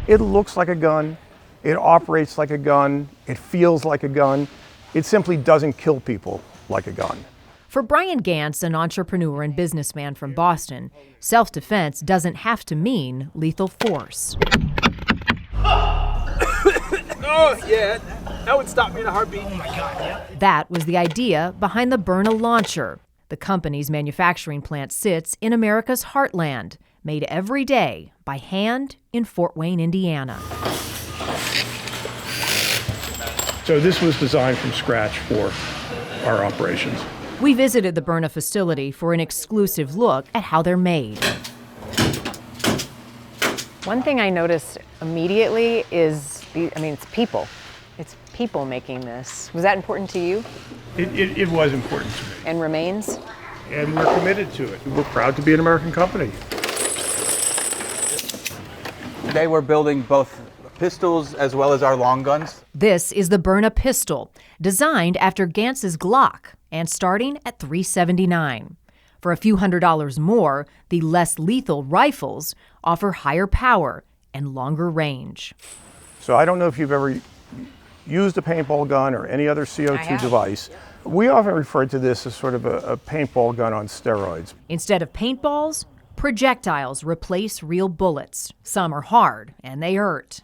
It looks like a gun, it operates like a gun, it feels like a gun. It simply doesn't kill people like a gun. For Brian Gantz, an entrepreneur and businessman from Boston, self-defense doesn't have to mean lethal force. Oh, yeah, that would stop me in a heartbeat. Oh, my God, yeah. That was the idea behind the Byrna launcher. The company's manufacturing plant sits in America's heartland, made every day by hand in Fort Wayne, Indiana. So this was designed from scratch for our operations. We visited the Byrna facility for an exclusive look at how they're made. One thing I noticed immediately is, it's people. It's people making this. Was that important to you? It was important to me. And remains? And we're committed to it. We're proud to be an American company. Today we're building both pistols as well as our long guns. This is the Byrna pistol, designed after Gantz's Glock and starting at $379. For a few $100s more, the less lethal rifles offer higher power and longer range. So I don't know if you've ever used a paintball gun or any other CO2 device. We often refer to this as sort of a paintball gun on steroids. Instead of paintballs, projectiles replace real bullets. Some are hard and they hurt.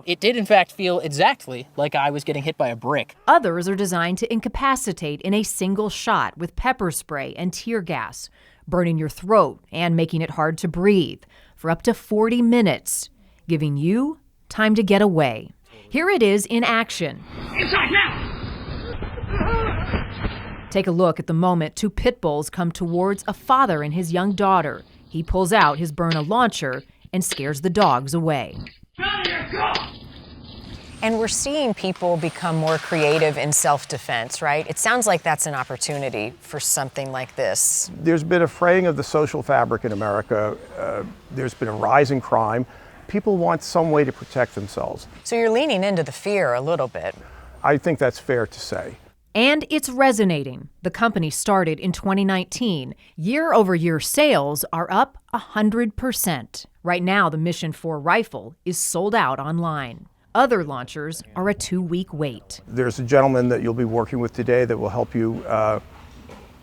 It did, in fact, feel exactly like I was getting hit by a brick. Others are designed to incapacitate in a single shot with pepper spray and tear gas, burning your throat and making it hard to breathe for up to 40 minutes, giving you time to get away. Here it is in action. Inside now! Take a look at the moment two pit bulls come towards a father and his young daughter. He pulls out his Byrna launcher and scares the dogs away. And we're seeing people become more creative in self-defense, right? It sounds like that's an opportunity for something like this. There's been a fraying of the social fabric in America. There's been a rise in crime. People want some way to protect themselves. So you're leaning into the fear a little bit. I think that's fair to say. And it's resonating. The company started in 2019. Year-over-year sales are up 100%. Right now, the Mission 4 rifle is sold out online. Other launchers are a 2-week wait. There's a gentleman that you'll be working with today that will help you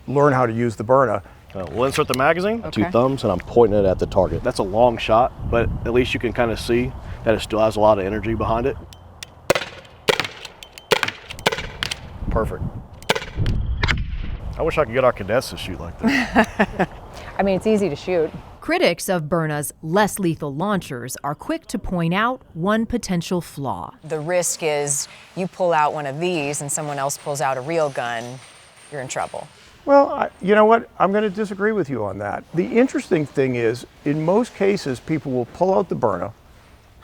learn how to use the Byrna. We'll insert the magazine, 2 thumbs, and I'm pointing it at the target. That's a long shot, but at least you can kind of see that it still has a lot of energy behind it. Perfect. I wish I could get our cadets to shoot like this. It's easy to shoot. Critics of Byrna's less lethal launchers are quick to point out one potential flaw. The risk is you pull out one of these and someone else pulls out a real gun, you're in trouble. Well, you know what? I'm going to disagree with you on that. The interesting thing is, in most cases, people will pull out the Byrna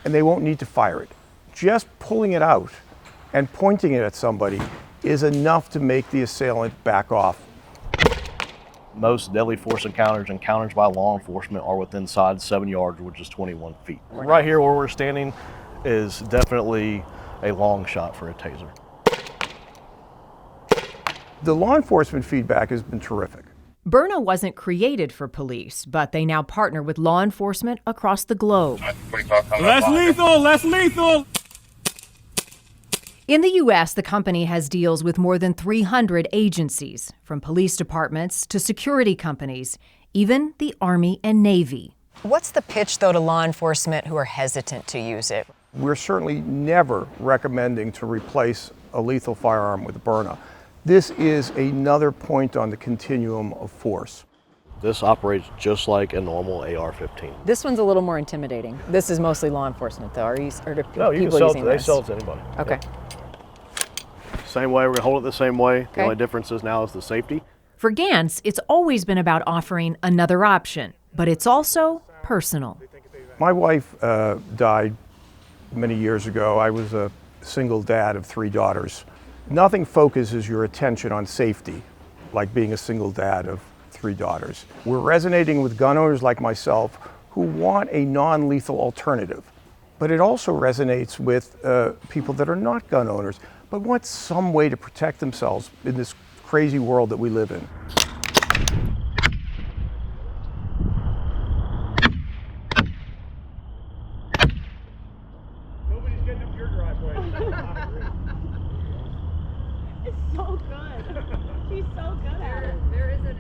and they won't need to fire it. Just pulling it out and pointing it at somebody is enough to make the assailant back off. Most deadly force encounters by law enforcement are within 7 yards, which is 21 feet. Right here where we're standing is definitely a long shot for a taser. The law enforcement feedback has been terrific. Byrna wasn't created for police, but they now partner with law enforcement across the globe. Less lethal, less lethal! In the U.S., the company has deals with more than 300 agencies, from police departments to security companies, even the Army and Navy. What's the pitch, though, to law enforcement who are hesitant to use it? We're certainly never recommending to replace a lethal firearm with a Byrna. This is another point on the continuum of force. This operates just like a normal AR-15. This one's a little more intimidating. This is mostly law enforcement, though. Or do No, you people can using they this? sell it to anybody. Okay. Yeah. Same way, we're gonna hold it the same way. Okay. The only difference is now is the safety. For Gantz, it's always been about offering another option, but it's also personal. My wife died many years ago. I was a single dad of 3 daughters. Nothing focuses your attention on safety like being a single dad of 3 daughters. We're resonating with gun owners like myself who want a non-lethal alternative. But it also resonates with people that are not gun owners, but want some way to protect themselves in this crazy world that we live in. clean up your driveway. It's so good. She's so good at it. There is an